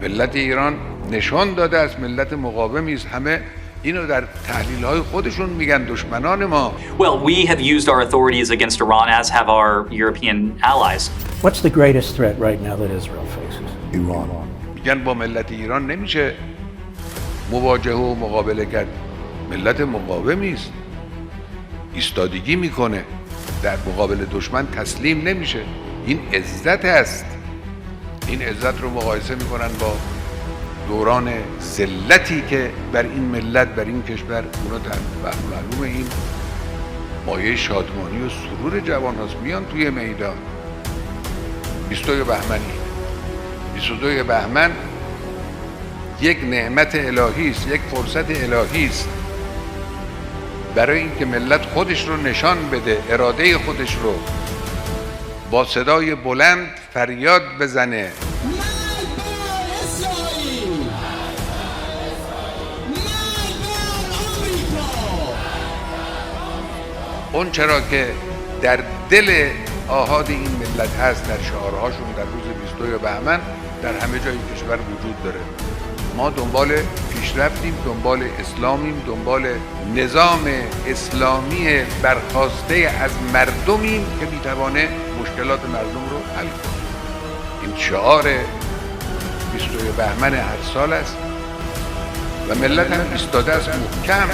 ملت ایران نشان داده است ملت مقاومی است. همه اینو در تحلیل‌های خودشون میگن دشمنان ما. Well, we have used our authorities against Iran, as have our European allies. What's the greatest threat right now that Israel faces? Iran. میگن با ملت ایران نمیشه مواجهه و مقابله کرد. ملت مقاومی است، ایستادگی میکنه، در مقابل دشمن تسلیم نمیشه. این عزت است. این عزت رو مقایسه میکنن با دوران ذلتی که بر این ملت، بر این کشور اونا در معلوم این مایه شادمانی و سرور جوان هست. میان توی میدان 22 بهمنی 22 بهمن یک نعمت الهی است، یک فرصت الهی است برای اینکه ملت خودش رو نشان بده، اراده خودش رو با صدای بلند فریاد بزنه. اون چرا که در دل آحاد این ملت هست، در شعارهاشون در روز 22 بهمن در همه جای کشور وجود داره. ما دنبال پیشرفتیم، دنبال اسلامیم، دنبال نظام اسلامی برخواسته از مردمیم که میتوانه مشکلات مردم رو حل کنه. این شعار 22 بهمن هر سال است و ملت هم ایستاده است محکم